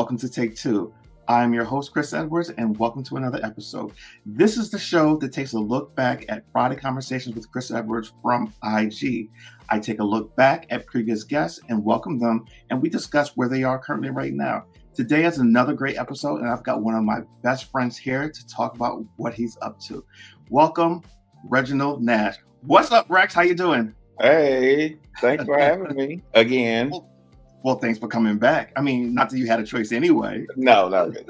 welcome to Take Two. I'm your host, Chris Edwards, and welcome to another episode. This is the show that takes a look back at Friday Conversations with Chris Edwards from IG. I take a look back at previous guests and welcome them, and we discuss where they are currently right now. Today is another great episode, and I've got one of my best friends here to talk about what he's up to. Welcome, Reginald Nash. What's up, Rex? How you doing? Hey, thanks for having me again. Well, thanks for coming back. I mean, not that you had a choice anyway. No, not really.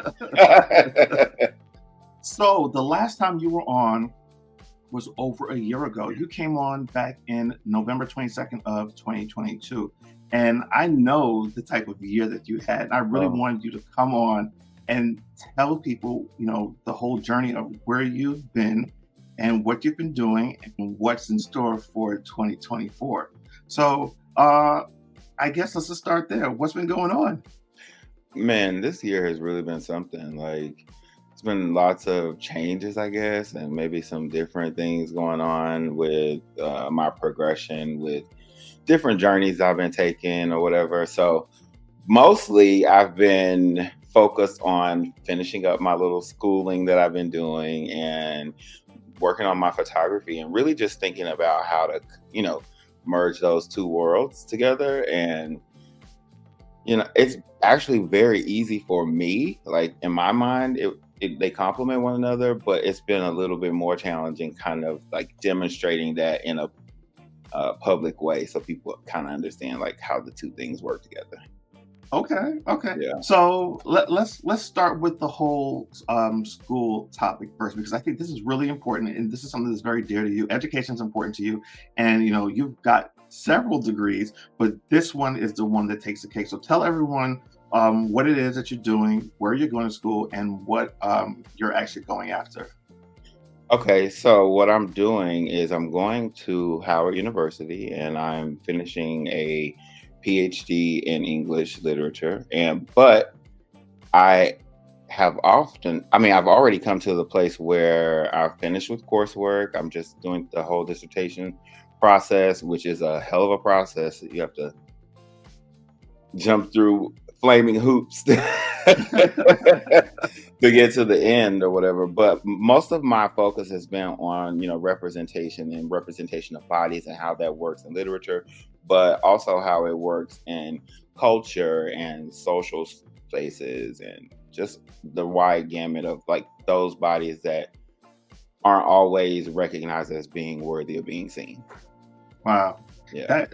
So the last time you were on was over a year ago. You came on back in November 22nd of 2022. And I know the type of year that you had. And I really wanted you to come on and tell people, the whole journey of where you've been and what you've been doing and what's in store for 2024. So I guess let's just start there. What's been going on? Man, this year has really been something. It's been lots of changes, I guess, and maybe some different things going on with my progression, with different journeys I've been taking or whatever. So mostly I've been focused on finishing up my little schooling that I've been doing and working on my photography and really just thinking about how to, merge those two worlds together. And it's actually very easy for me. Like in my mind, they complement one another, but it's been a little bit more challenging kind of like demonstrating that in a public way so people kind of understand like how the two things work together. Okay. Yeah. So let's start with the whole school topic first, because I think this is really important, and this is something that's very dear to you. Education is important to you, and you've got several degrees, but this one is the one that takes the cake. So tell everyone what it is that you're doing, where you're going to school, and what you're actually going after. Okay, so what I'm doing is I'm going to Howard University and I'm finishing a PhD in English literature. But I've already come to the place where I've finished with coursework. I'm just doing the whole dissertation process, which is a hell of a process. You have to jump through flaming hoops to get to the end or whatever. But most of my focus has been on, representation and representation of bodies and how that works in literature, but also how it works in culture and social spaces and just the wide gamut of like those bodies that aren't always recognized as being worthy of being seen. Wow. Yeah.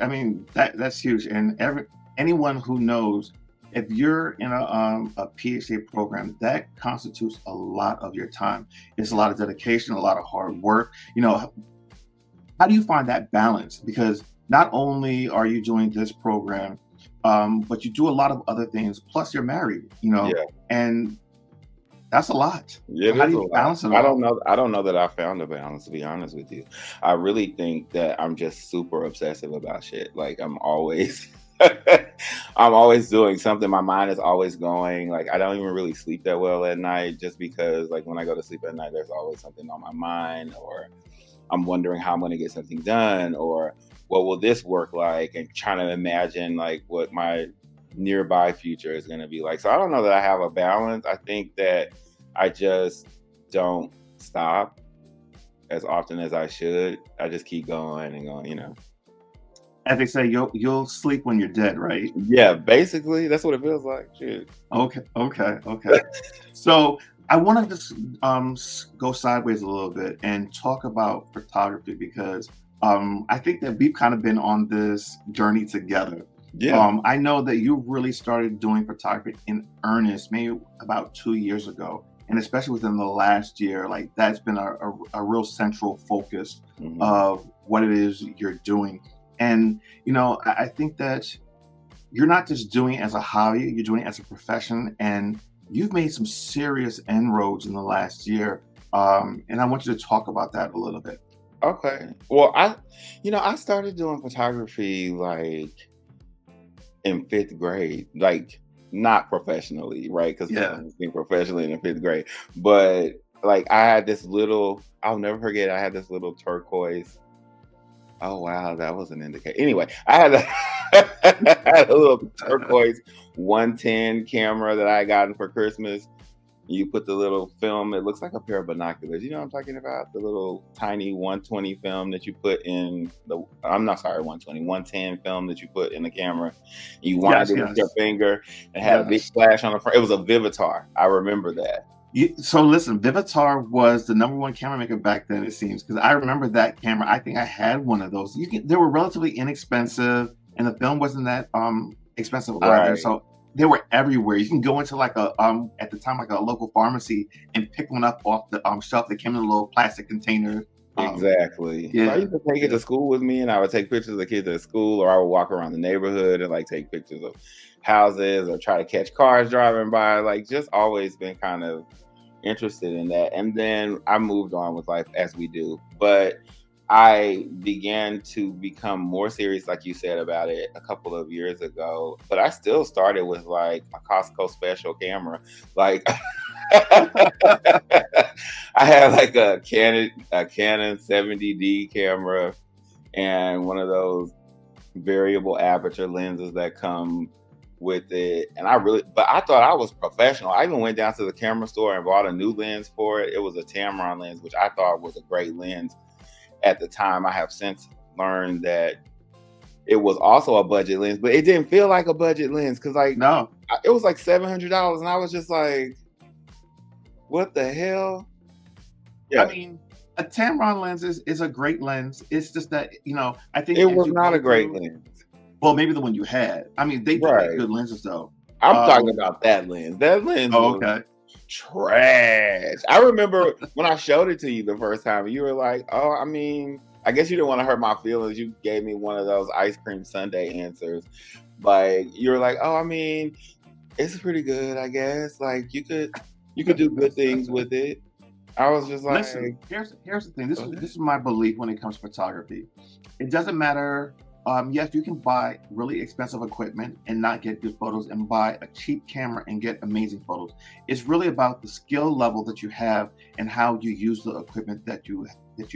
That's huge. And anyone who knows, if you're in a PhD program, that constitutes a lot of your time. It's a lot of dedication, a lot of hard work. How do you find that balance? Because not only are you doing this program, but you do a lot of other things. Plus, you're married. And that's a lot. Yeah, so how do you balance it all? I don't know that I found a balance, to be honest with you. I really think that I'm just super obsessive about shit. Like I'm always doing something. My mind is always going. Like I don't even really sleep that well at night just because like when I go to sleep at night, there's always something on my mind, or I'm wondering how I'm going to get something done, or what will this work like, and trying to imagine like what my nearby future is going to be like. So I don't know that I have a balance. I think that I just don't stop as often as I should. I just keep going and going, As they say, you'll sleep when you're dead, right? Yeah, basically, that's what it feels like. Shit. Okay. So I want to just go sideways a little bit and talk about photography, because I think that we've kind of been on this journey together. Yeah. I know that you really started doing photography in earnest maybe about 2 years ago. And especially within the last year, like that's been a real central focus of what it is you're doing. And, I think that you're not just doing it as a hobby, you're doing it as a profession, and you've made some serious inroads in the last year. And I want you to talk about that a little bit. Okay. Well, I started doing photography like in 5th grade, like not professionally, right? Because Yeah. being professionally in 5th grade, but like I had this little, I'll never forget, I had this little turquoise. Oh wow, that was an indicator. Anyway, I had I had a little turquoise 110 camera that I gotten for Christmas. You put the little film, it looks like a pair of binoculars. You know what I'm talking about? The little tiny 120 film that you put in the, I'm not sorry, 120, 110 film that you put in the camera. You wind Yes, it with your yes, finger and had a big yes. flash on the front. It was a Vivitar. I remember that. So listen, Vivitar was the number one camera maker back then, it seems, because I remember that camera. I think I had one of those. They were relatively inexpensive, and the film wasn't that expensive either. Right. So they were everywhere. You can go into like a at the time like a local pharmacy and pick one up off the shelf that came in a little plastic container. Exactly. So I Yeah, used to take it yeah. to school with me, and I would take pictures of the kids at school, or I would walk around the neighborhood and like take pictures of houses or try to catch cars driving by. Like, just always been kind of interested in that. And then I moved on with life as we do. But I began to become more serious, like you said, about it a couple of years ago. But I still started with like a Costco special camera. Like I had like a Canon 70D camera and one of those variable aperture lenses that come with it. And but I thought I was professional. I even went down to the camera store and bought a new lens for it. It was a Tamron lens, which I thought was a great lens at the time. I have since learned that it was also a budget lens, but it didn't feel like a budget lens because like No, it was like $700, and I was just like, what the hell? I Yeah, mean, a Tamron lens is a great lens. It's just that I think it as was you not go a great through, lens. well, maybe the one you had. I mean, they do make Right. good lenses though. I'm talking Um, about that lens. That lens oh, was okay. trash. I remember when I showed it to you the first time, you were like, oh, I mean, I guess you didn't want to hurt my feelings. You gave me one of those ice cream sundae answers. Like, you were like, oh, I mean, it's pretty good, I guess. Like, you could do good things with it. I was just like, Listen, here's the thing. This okay. is my belief when it comes to photography. It doesn't matter. Yes, you can buy really expensive equipment and not get good photos, and buy a cheap camera and get amazing photos. It's really about the skill level that you have and how you use the equipment that you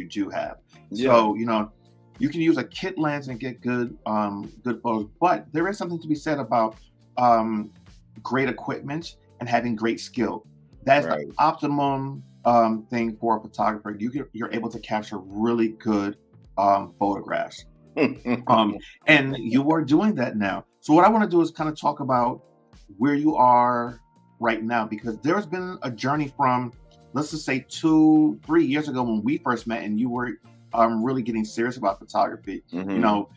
do have. Yeah, So you can use a kit lens and get good photos, but there is something to be said about um, great equipment and having great skill. That is the right. optimum thing for a photographer. You're able to capture really good photographs, um, and you are doing that now. So what I want to do is kind of talk about where you are right now, because there's been a journey from, let's just say 2, 3 years ago when we first met, and you were really getting serious about photography. You Hmm. know,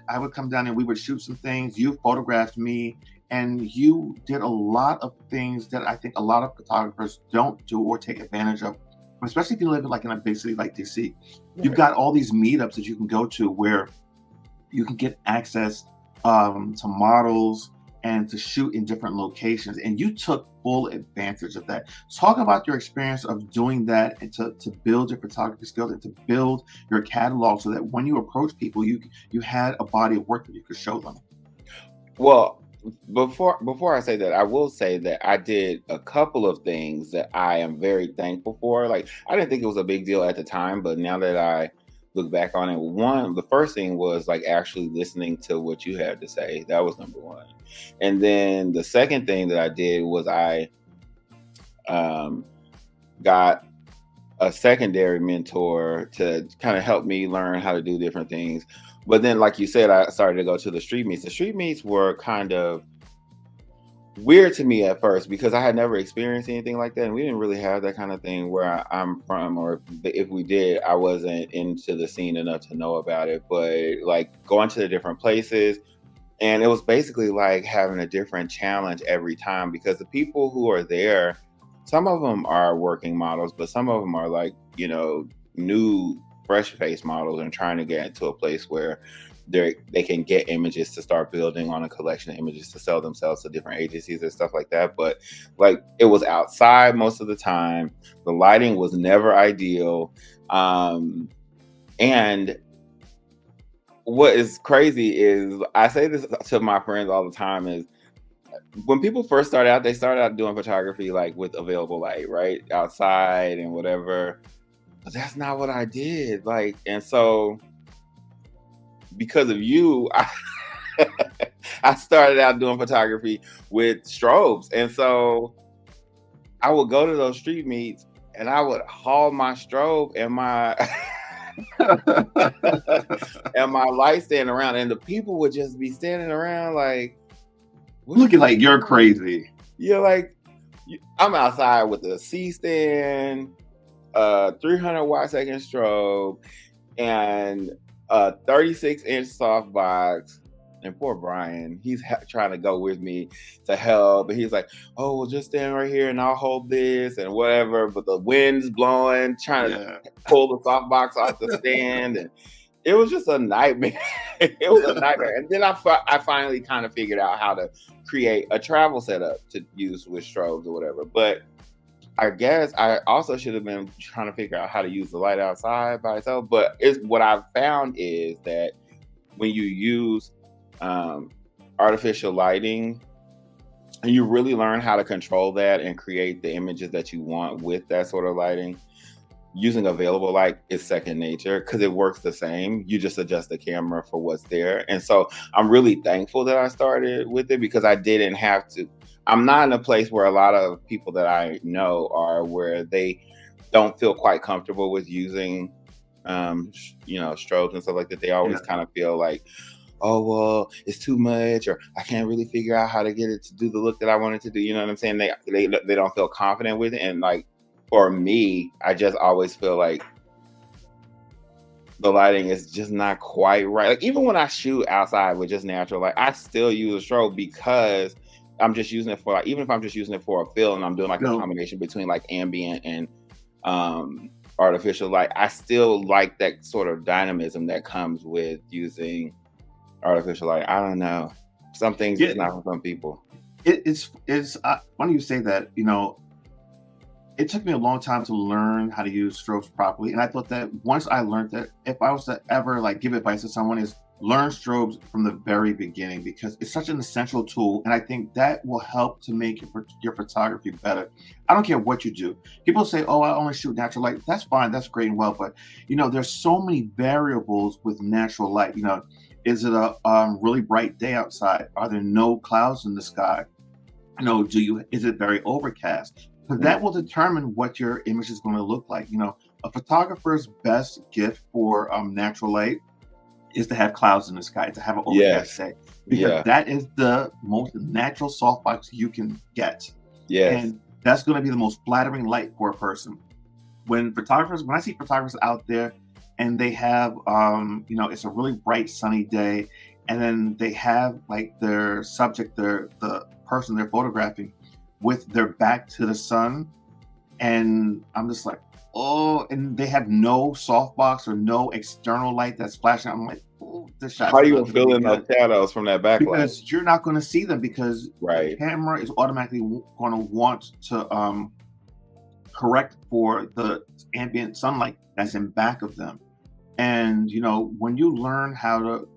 I would come down and we would shoot some things. You photographed me, and you did a lot of things that I think a lot of photographers don't do or take advantage of, especially if you live like in a big city like DC. You've Right. got all these meetups that you can go to where you can get access to models and to shoot in different locations. And you took full advantage of that. Talk about your experience of doing that, and to build your photography skills and to build your catalog so that when you approach people, you had a body of work that you could show them. Well, before I say that, I will say that I did a couple of things that I am very thankful for. Like, I didn't think it was a big deal at the time, but now that I look back on it, the first thing was like actually listening to what you had to say. That was number one. And then the second thing that I did was I um, got a secondary mentor to kind of help me learn how to do different things. But then, like you said, I started to go to the street meets. The street meets were kind of weird to me at first because I had never experienced anything like that. And we didn't really have that kind of thing where I'm from, or if we did, I wasn't into the scene enough to know about it. But like going to the different places, and it was basically like having a different challenge every time because the people who are there, some of them are working models, but some of them are like, new fresh face models and trying to get into a place where they can get images to start building on a collection of images to sell themselves to different agencies and stuff like that. But like it was outside most of the time. The lighting was never ideal. And what is crazy is I say this to my friends all the time is when people first start out, they start out doing photography like with available light, right? Outside and whatever. But that's not what I did. Like, and so because of you, I started out doing photography with strobes. And so I would go to those street meets and I would haul my strobe and my and my light stand around, and the people would just be standing around like, what are Looking you like you're doing? crazy. You're like, I'm outside with a C stand, 300 watt second strobe, and a 36-inch softbox. And poor Brian, he's trying to go with me to help, but he's like, "Oh, well, just stand right here, and I'll hold this and whatever." But the wind's blowing, trying to Yeah. pull the softbox off the stand, and it was just a nightmare. It was a nightmare. And then I finally kind of figured out how to create a travel setup to use with strobes or whatever. But I guess I also should have been trying to figure out how to use the light outside by itself. But it's what I've found is that when you use um, artificial lighting, and you really learn how to control that and create the images that you want with that sort of lighting, using available light is second nature because it works the same. You just adjust the camera for what's there. And so I'm really thankful that I started with it because I didn't have to. I'm not in a place where a lot of people that I know are, where they don't feel quite comfortable with using strobes and stuff like that. They always Yeah. kind of feel like, oh, well, it's too much, or I can't really figure out how to get it to do the look that I wanted to do. You know what I'm saying? They don't feel confident with it. And like, for me, I just always feel like the lighting is just not quite right. Like, even when I shoot outside with just natural light, I still use a strobe because I'm just using it for, like, even if I'm just using it for a fill and I'm doing like a No. combination between like ambient and artificial light, I still like that sort of dynamism that comes with using artificial light. I don't know. Some things Yeah. it's not for some people. It's funny you say that. It took me a long time to learn how to use strobes properly, and I thought that once I learned that, if I was to ever like give advice to someone, is learn strobes from the very beginning because it's such an essential tool, and I think that will help to make your photography better. I don't care what you do. People say, "Oh, I only shoot natural light." That's fine, that's great and well, but there's so many variables with natural light. Is it a really bright day outside? Are there no clouds in the sky? Is it very overcast? Because that will determine what your image is going to look like. A photographer's best gift for natural light is to have clouds in the sky, to have an overcast Yes. day, because Yeah. that is the most natural softbox you can get. Yes. And that's going to be the most flattering light for a person. When I see photographers out there and they have, it's a really bright sunny day, and then they have like their subject, the person they're photographing, with their back to the sun, and I'm just like, oh, and they have no softbox or no external light that's flashing. I'm like, oh, this How shot's you not gonna going to fill be in those good shadows from that backlight? because you're not going to see them because the Right. camera is automatically going to want to correct for the ambient sunlight that's in back of them. And when you learn how to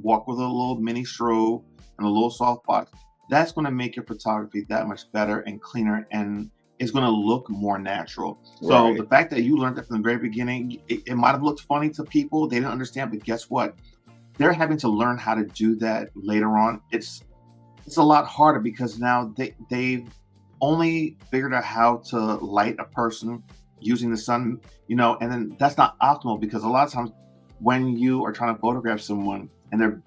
walk with a little mini strobe and a little softbox, that's going to make your photography that much better and cleaner, and it's going to look more natural. So Right. the fact that you learned that from the very beginning, it might have looked funny to people. They didn't understand, but guess what? They're having to learn how to do that later on. It's a lot harder because now they've only figured out how to light a person using the sun, and then that's not optimal because a lot of times when you are trying to photograph someone and they're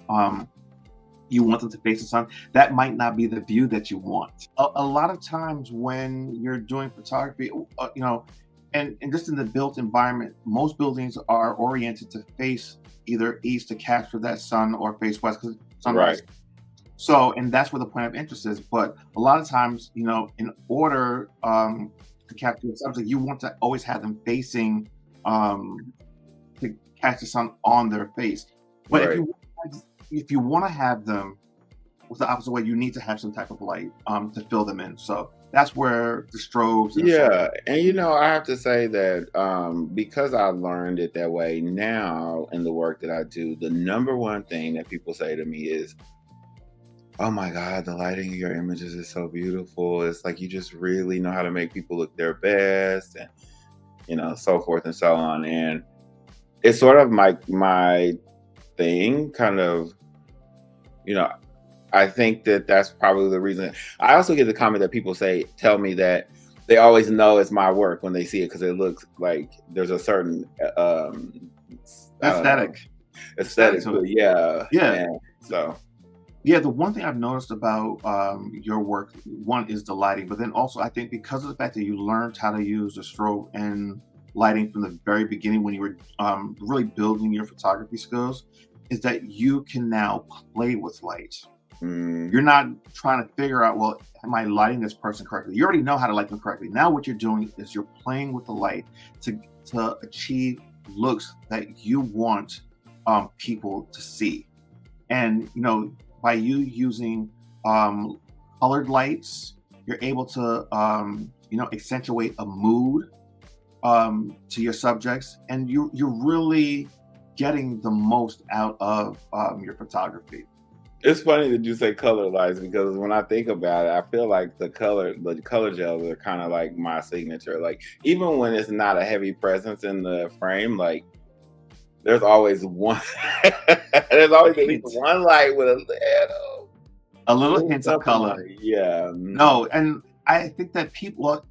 you want them to face the sun, that might not be the view that you want. A lot of times when you're doing photography, and just in the built environment, most buildings are oriented to face either east to capture that sun or face west because sunrise. Right. So, and that's where the point of interest is. But a lot of times, in order to capture the subject, you want to always have them facing to catch the sun on their face. But Right. if you want to have them with the opposite way, you need to have some type of light to fill them in. So that's where the strobes and so Yeah, and I have to say that because I learned it that way, now in the work that I do, the number one thing that people say to me is, "Oh my God, the lighting of your images is so beautiful. It's like you just really know how to make people look their best," and so forth and so on. And it's sort of my thing, kind of you know, I think that that's probably the reason. I also get the comment that people tell me that they always know it's my work when they see it because it looks like there's a certain, I don't know, Aesthetic. Aesthetic aesthetic to to it. it. Yeah, Yeah. and so Yeah, the one thing I've noticed about your work, one is the lighting, but then also I think because of the fact that you learned how to use the strobe and lighting from the very beginning when you were really building your photography skills, is that you can now play with light. mm, You're not trying to figure out, well, am I lighting this person correctly? You already know how to light them correctly. Now what you're doing is you're playing with the light to achieve looks that you want people to see. And by you using um, colored lights, you're able to accentuate a mood to your subjects, and you're really getting the most out of your photography. it's funny that you say color lights because when I think about it, I feel like the color gels are kind of like my signature. Like even when it's not a heavy presence in the frame, like there's always one, there's A always at least hint, one light with a little little hint of something on color. it. Yeah. No, and I think that people, well,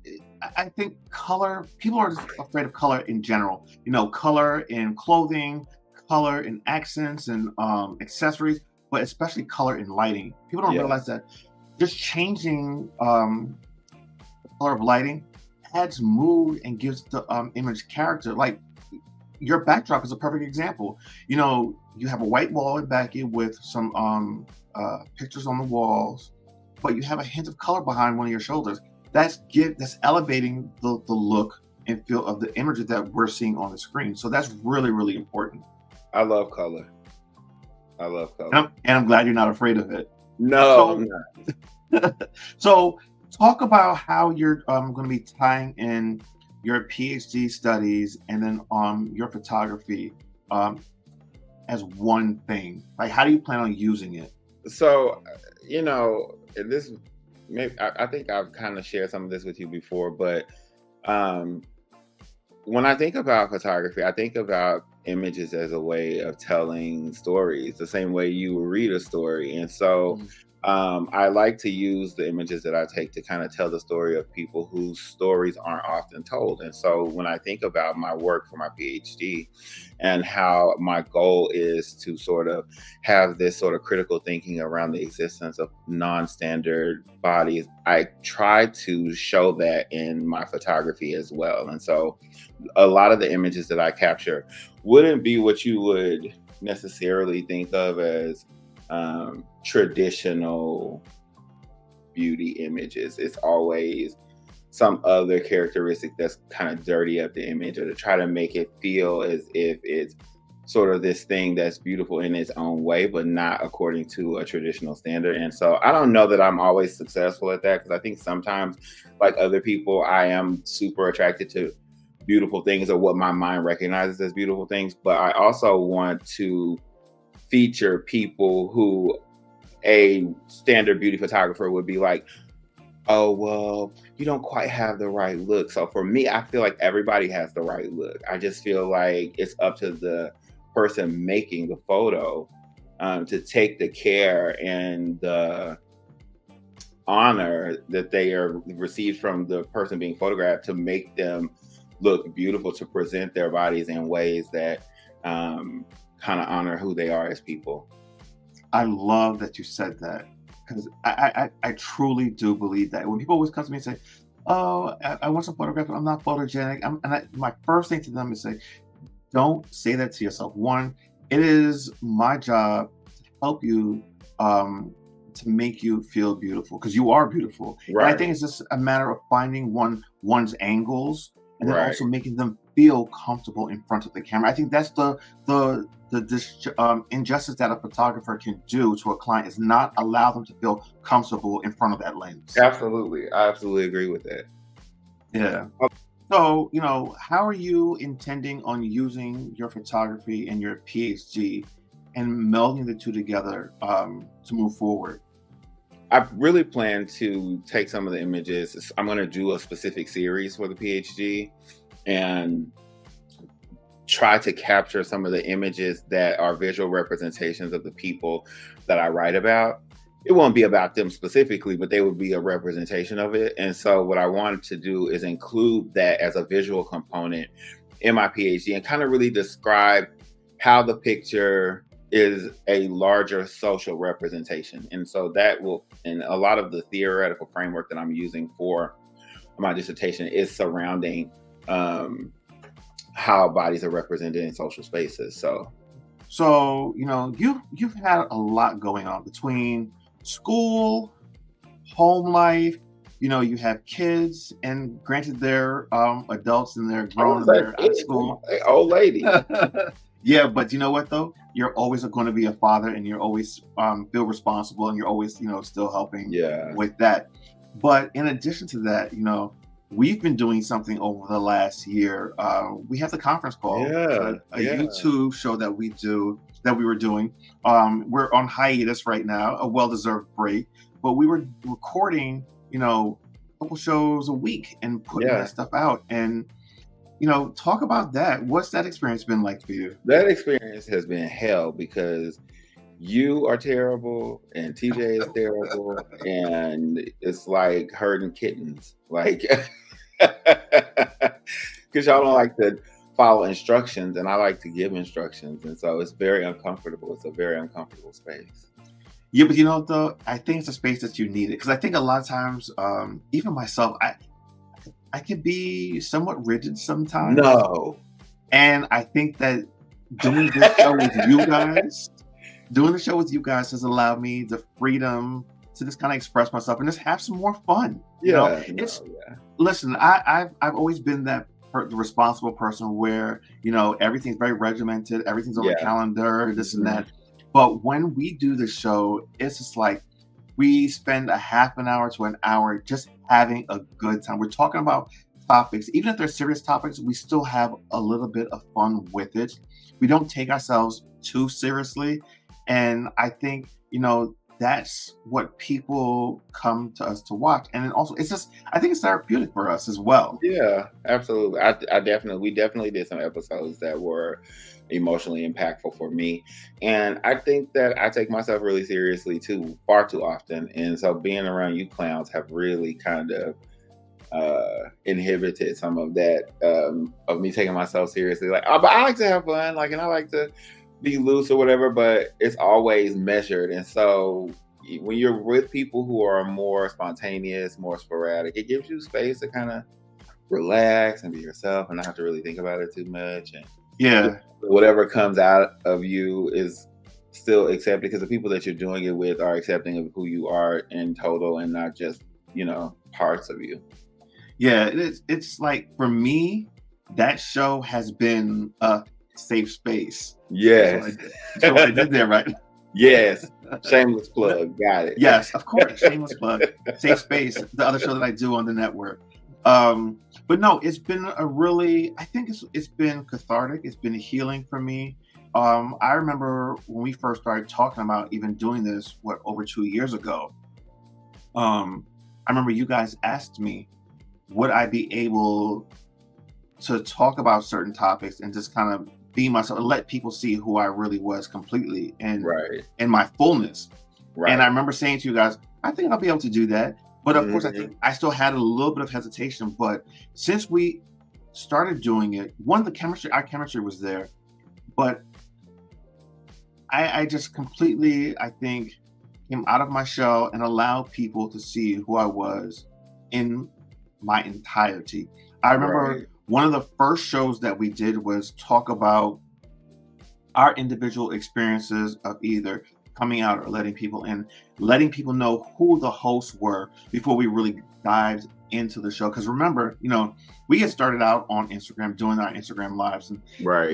I think color, people are just afraid of color in general. Color in clothing, color in accents and accessories, but especially color in lighting. People don't Yeah. realize that just changing the color of lighting adds mood and gives the image character. Like your backdrop is a perfect example. You have a white wall and back it with some pictures on the walls, but you have a hint of color behind one of your shoulders. That's elevating the look and feel of the images that we're seeing on the screen. So that's really, really important. I love color. I love And color. I'm glad you're not afraid of it. No, I'm So not. so talk about how you're going to be tying in your PhD studies and then your photography um, as one thing. Like, how do you plan on using it? So, this maybe I think I've kind of shared some of this with you before, but um, when I think about photography, I think about images as a way of telling stories, the same way you would read a story. And so Mm. I like to use the images that I take to kind of tell the story of people whose stories aren't often told. And so when I think about my work for my PhD and how my goal is to sort of have this sort of critical thinking around the existence of non-standard bodies, I try to show that in my photography as well. And so a lot of the images that I capture wouldn't be what you would necessarily think of as traditional beauty images. It's always some other characteristic that's kind of dirty up the image or to try to make it feel as if it's sort of this thing that's beautiful in its own way, but not according to a traditional standard. And so I don't know that I'm always successful at that because I think sometimes, like other people, I am super attracted to beautiful things or what my mind recognizes as beautiful things. But I also want to feature people who a standard beauty photographer would be like, oh, well, you don't quite have the right look. So for me, I feel like everybody has the right look. I just feel like it's up to the person making the photo to take the care and the honor that they are received from the person being photographed to make them look beautiful, to present their bodies in ways that kind of honor who they are as people. I love that you said that because I truly do believe that. When people always come to me and say, "Oh, I want some photographs, but I'm not photogenic," my first thing to them is say, "Don't say that to yourself. One, it is my job to help you to make you feel beautiful because you are beautiful, and I Right, think it's just a matter of finding one's angles and then right. also making them feel comfortable in front of the camera. I think that's the injustice that a photographer can do to a client is not allow them to feel comfortable in front of that lens. Absolutely. I absolutely agree with that. Yeah. So, how are you intending on using your photography and your PhD and melding the two together to move forward? I really plan to take some of the images. I'm going to do a specific series for the PhD and try to capture some of the images that are visual representations of the people that I write about. It won't be about them specifically, but they would be a representation of it. And so what I wanted to do is include that as a visual component in my PhD and kind of really describe how the picture is a larger social representation. And so that will, and a lot of the theoretical framework that I'm using for my dissertation is surrounding how bodies are represented in social spaces. So, you've had a lot going on between school, home life. You have kids, and granted, they're adults and they're grown and they're out of school. Old lady. Yeah, but you know what though? You're always going to be a father, and you're always feel responsible, and you're always still helping with that. But in addition to that, we've been doing something over the last year. We have the conference call, a YouTube show that we were doing. We're on hiatus right now, a well-deserved break, but we were recording, a couple shows a week and putting that stuff out. And, talk about that. What's that experience been like for you? That experience has been hell because you are terrible and TJ is terrible, and it's like herding kittens, like because y'all don't like to follow instructions, and I like to give instructions, and so it's very uncomfortable. It's a very uncomfortable space. Yeah, but though, I think it's a space that you need it, because I think a lot of times, even myself, I can be somewhat rigid sometimes. No, and I think that doing this show with you guys. Doing the show with you guys has allowed me the freedom to just kind of express myself and just have some more fun. Listen, I've always been the responsible person where everything's very regimented, everything's on the calendar, this and that. But when we do the show, it's just like we spend a half an hour to an hour just having a good time. We're talking about topics, even if they're serious topics, we still have a little bit of fun with it. We don't take ourselves too seriously. And I think, that's what people come to us to watch. And then also, I think it's therapeutic for us as well. Yeah, absolutely. We definitely did some episodes that were emotionally impactful for me. And I think that I take myself really seriously too, far too often. And so being around you clowns have really kind of inhibited some of that, of me taking myself seriously. Like, but I like to have fun, and I like to be loose or whatever, but it's always measured. And so when you're with people who are more spontaneous, more sporadic, it gives you space to kind of relax and be yourself and not have to really think about it too much. And whatever comes out of you is still accepted because the people that you're doing it with are accepting of who you are in total and not just, parts of you. Yeah, it's like, for me, that show has been a safe space. Yes. So what I did there, right? Yes. Shameless plug. Got it. Yes, of course. Shameless plug. Safe Space, the other show that I do on the network. But no, it's been I think it's been cathartic. It's been healing for me. I remember when we first started talking about even doing this, over 2 years ago. I remember you guys asked me, would I be able to talk about certain topics and just kind of be myself and let people see who I really was completely and in my fullness. Right. And I remember saying to you guys, I think I'll be able to do that. But of course, I think I still had a little bit of hesitation. But since we started doing it, our chemistry was there. But I just completely, I think, came out of my shell and allowed people to see who I was in my entirety. I remember one of the first shows that we did was talk about our individual experiences of either coming out or letting people in, letting people know who the hosts were before we really dived into the show. Because remember, we had started out on Instagram doing our Instagram lives, and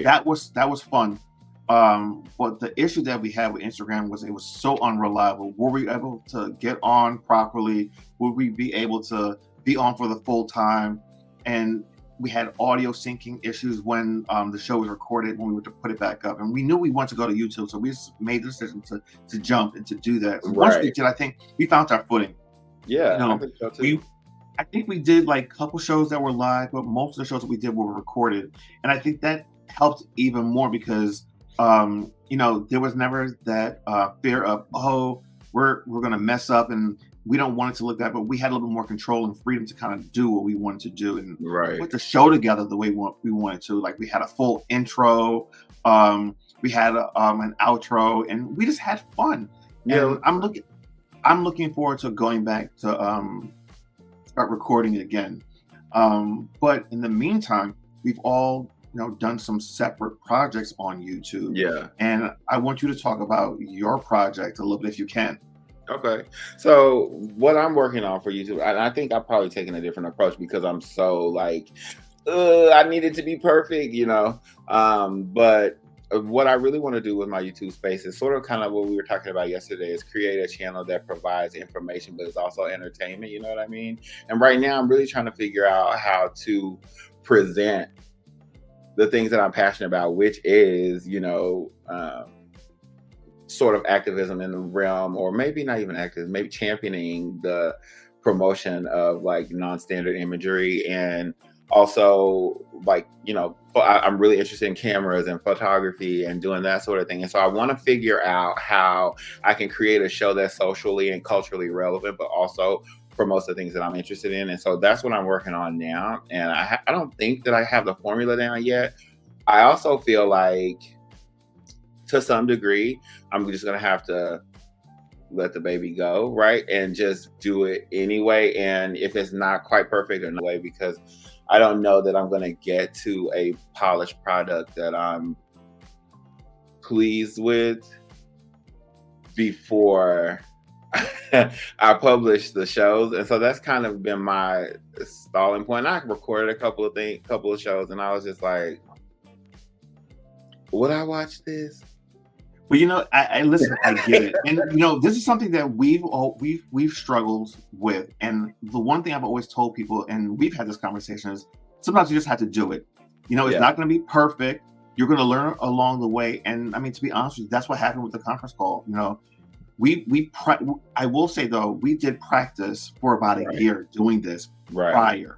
that was fun. But the issue that we had with Instagram was it was so unreliable. Were we able to get on properly? Would we be able to be on for the full time? And we had audio syncing issues when the show was recorded, when we were to put it back up. And we knew we wanted to go to YouTube, so we just made the decision to jump and to do that. Once we did, I think we found our footing. Yeah, I think so too. I think we did like a couple shows that were live, but most of the shows that we did were recorded. And I think that helped even more because there was never that fear of, oh, we're gonna mess up and we don't want it to look that, but we had a little bit more control and freedom to kind of do what we wanted to do and Right. put the show together the way we wanted to. Like we had a full intro, we had an outro, and we just had fun. Yeah. And I'm looking forward to going back to start recording it again. But in the meantime, we've all done some separate projects on YouTube, Yeah. and I want you to talk about your project a little bit if you can. Okay. So what I'm working on for YouTube, and I think I've probably taken a different approach because I'm so like, I need it to be perfect, But what I really want to do with my YouTube space is sort of kind of what we were talking about yesterday is create a channel that provides information, but it's also entertainment. You know what I mean? And right now I'm really trying to figure out how to present the things that I'm passionate about, which is, sort of activism in the realm, or maybe not even activism, maybe championing the promotion of like non-standard imagery, and also like I'm really interested in cameras and photography and doing that sort of thing. And so I want to figure out how I can create a show that's socially and culturally relevant, but also promotes the things that I'm interested in. And so that's what I'm working on now. And I don't think that I have the formula down yet. I also feel like, to some degree, I'm just gonna have to let the baby go, right? And just do it anyway. And if it's not quite perfect or no way, because I don't know that I'm gonna get to a polished product that I'm pleased with before I publish the shows. And so that's kind of been my stalling point. I recorded a couple of shows, and I was just like, would I watch this? Well, I listen, I get it, and this is something that we've struggled with, and the one thing I've always told people, and we've had this conversation, is sometimes you just have to do it. It's not going to be perfect. You're going to learn along the way, and I mean, to be honest with you, that's what happened with the conference call. I will say though, we did practice for about a year doing this prior,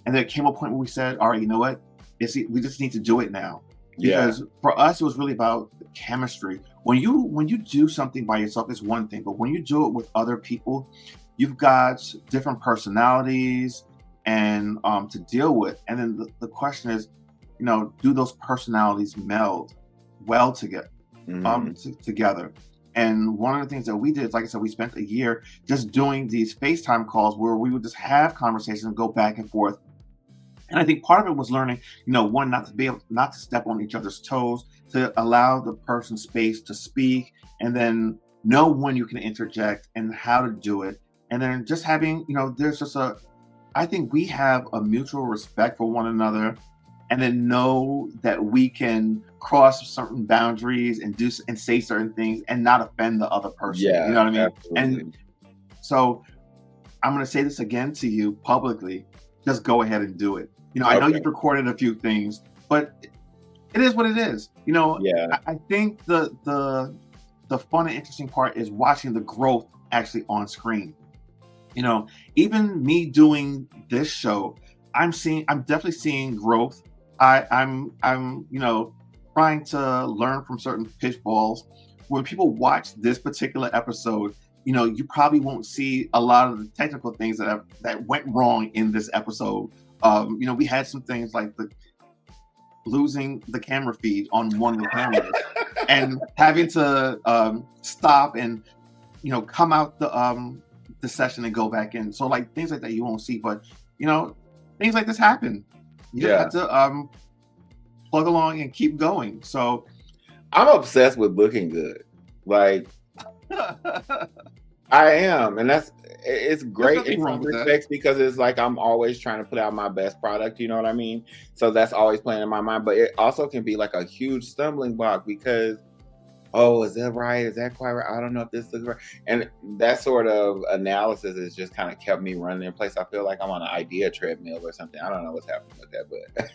and there came a point where we said, all right, you know what? We just need to do it now. Because for us, it was really about the chemistry. When you do something by yourself, it's one thing, but when you do it with other people, you've got different personalities and to deal with. And then the question is, do those personalities meld well together? Together. And one of the things that we did, like I said, we spent a year just doing these FaceTime calls where we would just have conversations and go back and forth. And I think part of it was learning, one, not to step on each other's toes, to allow the person space to speak, and then know when you can interject and how to do it. And then just having, I think we have a mutual respect for one another, and then know that we can cross certain boundaries and do and say certain things and not offend the other person. Yeah, you know what I mean? absolutely. And so I'm going to say this again to you publicly, just go ahead and do it. I know you've recorded a few things, but it is what it is. I think the fun and interesting part is watching the growth actually on screen. Even me doing this show, I'm definitely seeing growth. I'm trying to learn from certain pitfalls. When people watch this particular episode, you probably won't see a lot of the technical things that went wrong in this episode. We had some things like losing the camera feed on one of the cameras and having to stop and come out the session and go back in. So like things like that you won't see, but things like this happen. You just have to plug along and keep going. So I'm obsessed with looking good. Like I am, and it's great in some respects because it's like I'm always trying to put out my best product, you know what I mean? So that's always playing in my mind, but it also can be like a huge stumbling block because, oh, is that right? Is that quite right? I don't know if this looks right. And that sort of analysis has just kind of kept me running in place. I feel like I'm on an idea treadmill or something. I don't know what's happening with that, but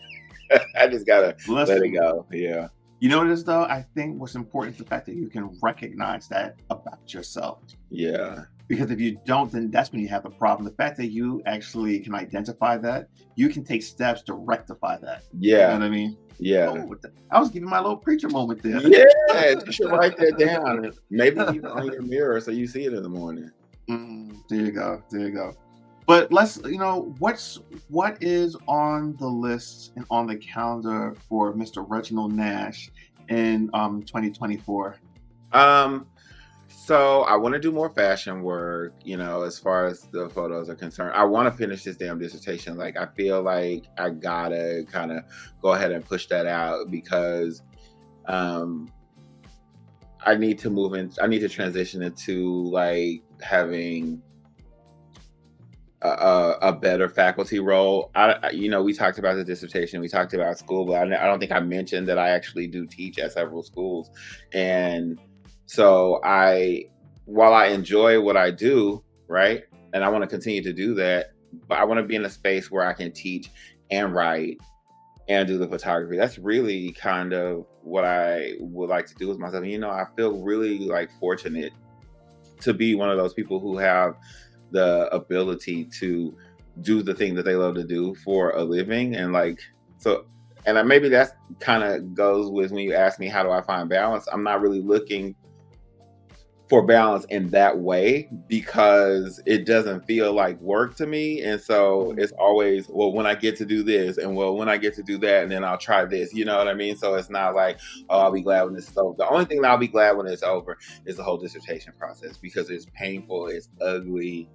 I just gotta let it go. Yeah. You know what it is, though? I think what's important is the fact that you can recognize that about yourself. Yeah. Because if you don't, then that's when you have the problem. The fact that you actually can identify that, you can take steps to rectify that. You know Yeah, what I mean? Oh, yeah. I was giving my little preacher moment there. Yeah, you should write that down, and maybe even on your mirror so you see it in the morning. There you go. There you go. But let's, what is on the list and on the calendar for Mr. Reginald Nash in 2024? Um, so I want to do more fashion work, as far as the photos are concerned. I want to finish this damn dissertation. Like, I feel like I gotta kind of go ahead and push that out because um I need to move in. I need to transition into like having a better faculty role. We talked about the dissertation, we talked about school, but I don't think I mentioned that I actually do teach at several schools, and so while I enjoy what I do, right, and I want to continue to do that, but I want to be in a space where I can teach and write and do the photography. That's really kind of what I would like to do with myself. I feel really like fortunate to be one of those people who have the ability to do the thing that they love to do for a living. And like, so, and maybe that's kind of goes with when you ask me, how do I find balance? I'm not really looking for balance in that way because it doesn't feel like work to me. And so it's always, well, when I get to do this, and well, when I get to do that, and then I'll try this, you know what I mean? So it's not like, oh, I'll be glad when this is over. The only thing that I'll be glad when it's over is the whole dissertation process because it's painful, it's ugly.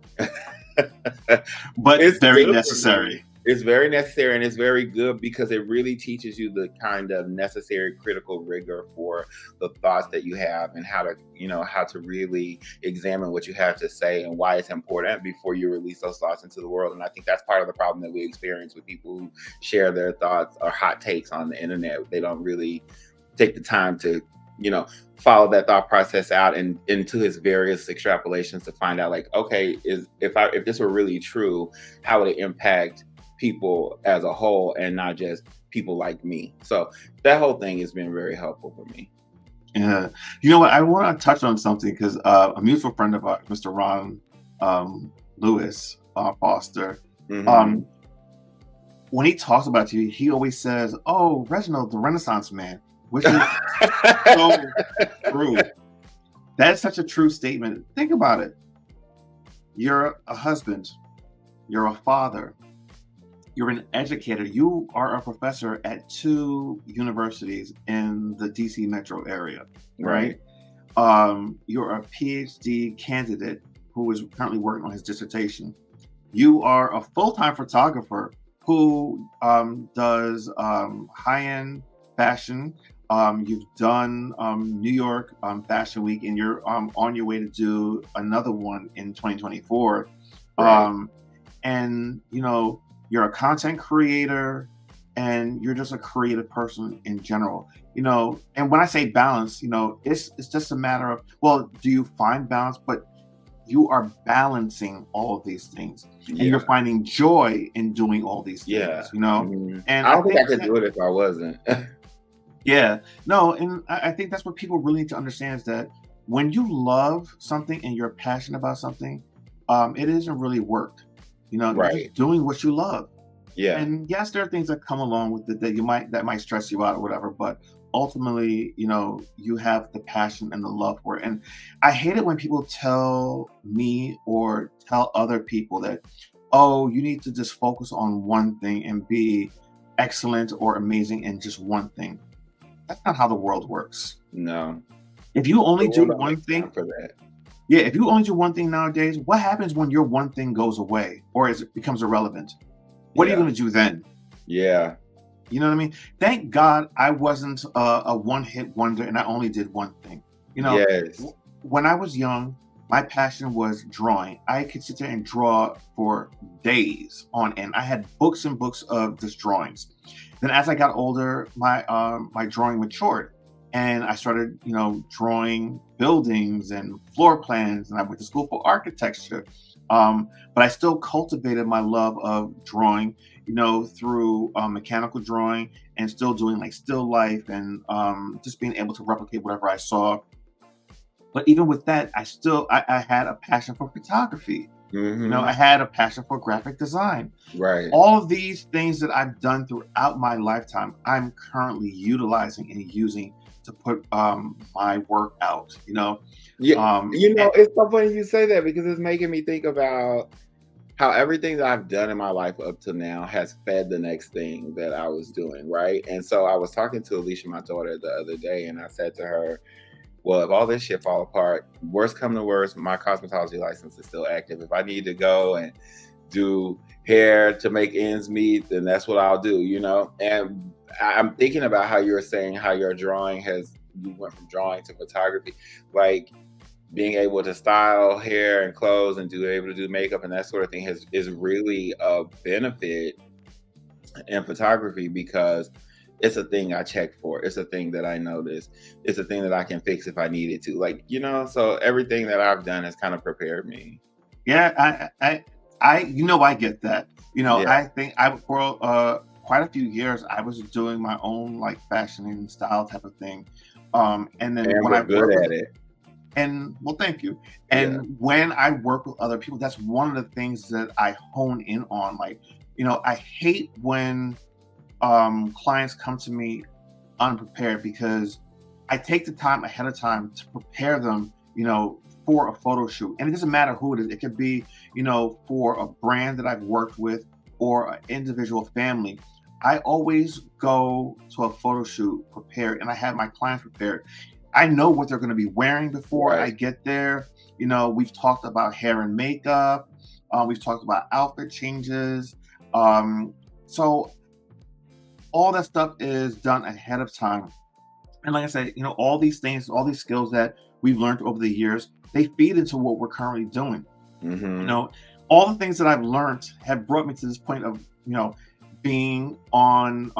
But It's very good. necessary. It's very necessary and it's very good because it really teaches you the kind of necessary critical rigor for the thoughts that you have and how to really examine what you have to say and why it's important before you release those thoughts into the world. And I think that's part of the problem that we experience with people who share their thoughts or hot takes on the internet. They don't really take the time to, follow that thought process out and into his various extrapolations to find out, like, okay, if this were really true, how would it impact people as a whole and not just people like me? So that whole thing has been very helpful for me. Yeah. You know what? I want to touch on something because a mutual friend of ours, Mr. Ron Lewis Foster, Mhm. when he talks about you, he always says, "Oh, Reginald, the Renaissance man," which is so true. That is such a true statement. Think about it. You're a husband. You're a father. You're an educator. You are a professor at 2 universities in the DC metro area, right? You're a PhD candidate who is currently working on his dissertation. You are a full-time photographer who does high-end fashion. You've done New York Fashion Week, and you're on your way to do another one in 2024. Right. And you're a content creator, and you're just a creative person in general. And when I say balance, it's just a matter of, well, do you find balance? But you are balancing all of these things, and you're Yeah. finding joy in doing all these things. Yeah. Mhm. And I I don't think I think could that, do it if I wasn't. yeah, no, and I think that's what people really need to understand is that when you love something and you're passionate about something, it isn't really work. You're Right. just doing what you love. Yeah. And yes, there are things that come along with it that might stress you out or whatever, but ultimately, you have the passion and the love for it. And I hate it when people tell me or tell other people that, oh, you need to just focus on one thing and be excellent or amazing in just one thing. That's not how the world works. No. If you only The do world don't one make time thing, for that. yeah, if you only do one thing nowadays, what happens when your one thing goes away or it becomes irrelevant? What are you Yeah. going to do then? Yeah. You know what I mean? Thank God I wasn't a one-hit wonder and I only did one thing. Yes. When I was young, my passion was drawing. I could sit there and draw for days on end. I had books and books of just drawings. Then as I got older, my drawing matured, and I started, drawing buildings and floor plans, and I went to school for architecture. But I still cultivated my love of drawing, through mechanical drawing and still doing like still life and just being able to replicate whatever I saw. But even with that, I had a passion for photography. I Hmm. had a passion for graphic design. Right. All of these things that I've done throughout my lifetime, I'm currently utilizing and using to put my work out. Yeah. And, It's so funny you say that because it's making me think about how everything that I've done in my life up to now has fed the next thing that I was doing, right? And so I was talking to Alicia, my daughter, the other day, and I said to her, well, if all this shit fall apart, worst come to worst, my cosmetology license is still active. If I need to go and do hair to make ends meet, then that's what I'll do, And I'm thinking about how you were saying how your you went from drawing to photography. Like, being able to style hair and clothes and able to do makeup and that sort of thing is really a benefit in photography because it's a thing I check for. It's a thing that I notice. It's a thing that I can fix if I needed to. Like, so everything that I've done has kind of prepared me. yeah, I get that. Yeah. I think I for quite a few years I was doing my own like fashion and style type of thing. And then And when I we're good work with at it. and well, thank you. Yeah. And when I work with other people, that's one of the things that I hone in on. Like, I hate when clients come to me unprepared because I take the time ahead of time to prepare them, for a photo shoot. And it doesn't matter who it is. It could be, for a brand that I've worked with or an individual family. I always go to a photo shoot prepared and I have my clients prepared. I know what they're going to be wearing before I Right. get there. We've talked about hair and makeup. We've talked about outfit changes. So all that stuff is done ahead of time. And like I said, all these things, all these skills that we've learned over the years, they feed into what we're currently doing. You Hmm. know, all the things that I've learned have brought me to this point of, being on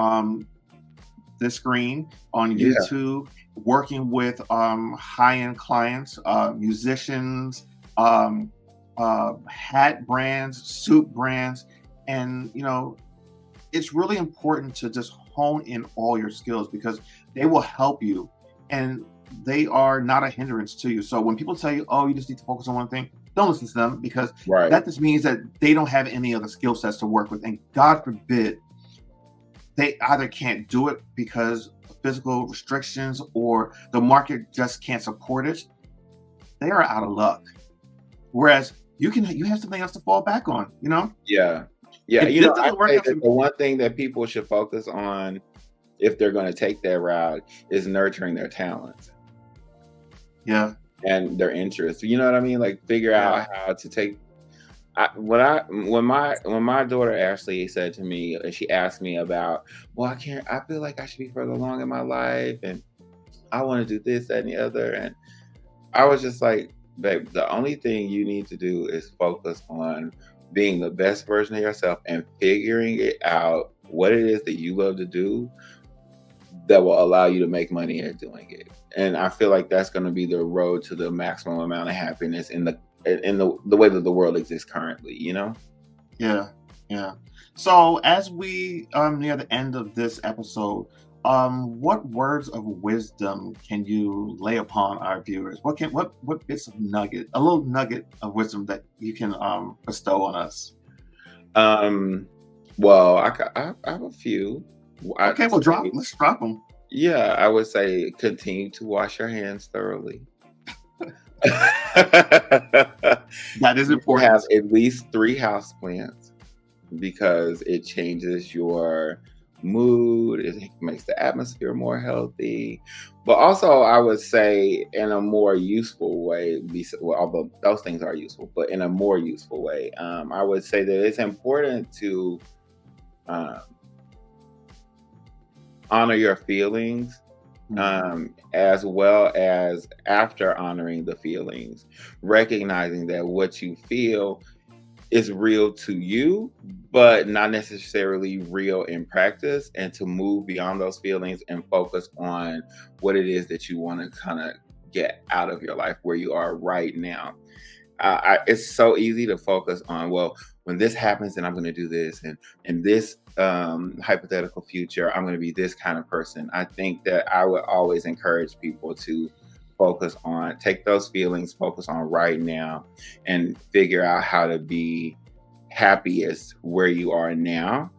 the screen on Yeah. YouTube, working with high-end clients, musicians, um, hat brands, suit brands, and it's really important to just hone in all your skills because they will help you and they are not a hindrance to you. So when people tell you, oh, you just need to focus on one thing, don't listen to them because Right. that just means that they don't have any other skill sets to work with. And God forbid they either can't do it because of physical restrictions or the market just can't support it. They are out of luck. Whereas you have something else to fall back on. Yeah. Yeah. If this I doesn't work say out for that me, the one thing that people should focus on if they're going to take that route is nurturing their talents yeah, and their interests. You know what I mean? Like figure yeah. out how to take. When my daughter Ashley said to me, she asked me about, well, I can't. I feel like I should be further along in my life, and I want to do this, that, and the other. And I was just like, babe, the only thing you need to do is focus on being the best version of yourself and figuring it out what it is that you love to do that will allow you to make money at doing it. And I feel like that's going to be the road to the maximum amount of happiness in the way that the world exists currently. Yeah, yeah. So as we near the end of this episode, what words of wisdom can you lay upon our viewers? What bits of a little nugget of wisdom that you can bestow on us? Um, well, I have a few. I'd Okay, well, say, let's drop them. yeah, I would say continue to wash your hands thoroughly. That is You should have important. at least 3 houseplants because it changes your mood, it makes the atmosphere more healthy. But also, I would say in a more useful way, well, although those things are useful, but in a more useful way, I would say that it's important to um, honor your feelings Mhm. as well as after honoring the feelings, recognizing that what you feel is real to you, but not necessarily real in practice, and to move beyond those feelings and focus on what it is that you want to kind of get out of your life where you are right now. It's so easy to focus on, well, when this happens, then I'm going to do this, and in this hypothetical future, I'm going to be this kind of person. I think that I would always encourage people to take those feelings, focus on right now, and figure out how to be happiest where you are now,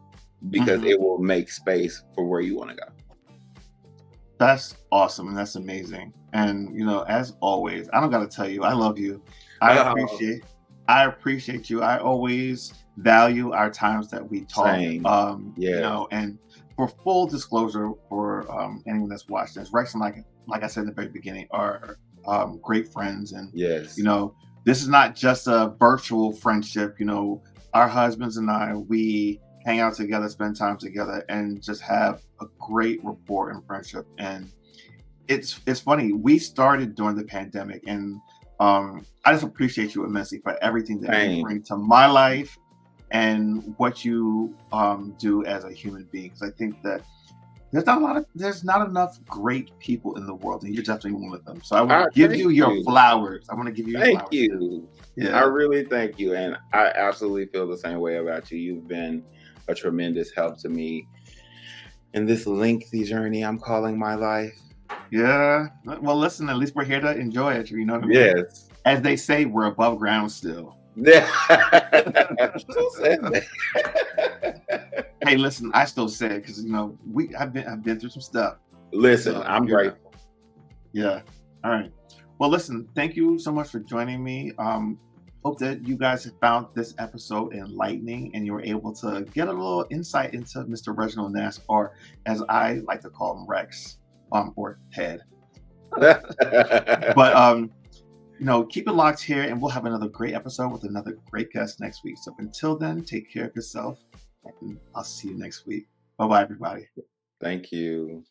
because it will make space for where you want to go. That's awesome. And that's amazing. And, as always, I don't got to tell you, I love you. I appreciate you. I always value our times that we talk. Same. And for full disclosure for anyone that's watching this, Rex and like I said in the very beginning, are great friends. And, this is not just a virtual friendship. Our husbands and I, we hang out together, spend time together, and just have a great rapport and friendship. And it's funny. We started during the pandemic, and I just appreciate you immensely for everything that you bring to my life and what you do as a human being. Because I think that there's not enough great people in the world, and you're definitely one of them. So I want to give you your flowers. I want to give you your flowers. Thank you. Yeah. I really thank you. And I absolutely feel the same way about you. You've been a tremendous help to me in this lengthy journey I'm calling my life. Yeah. Well, listen, at least we're here to enjoy it. You know what I mean? Yes. As they say, we're above ground still. Yeah. Hey, listen, I still say it because I've been through some stuff. Listen, so, I'm grateful. Yeah. All right. Well, listen, thank you so much for joining me. Hope that you guys have found this episode enlightening and you were able to get a little insight into Mr. Reginald Nash, or as I like to call him, Rex, or Ted. But keep it locked here, and we'll have another great episode with another great guest next week. So until then, take care of yourself, and I'll see you next week. Bye-bye, everybody. Thank you.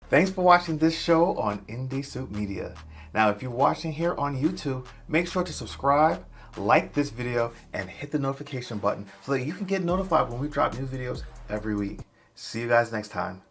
Thanks for watching this show on Indie Soup Media. Now, if you're watching here on YouTube, make sure to subscribe, like this video, and hit the notification button so that you can get notified when we drop new videos every week. See you guys next time.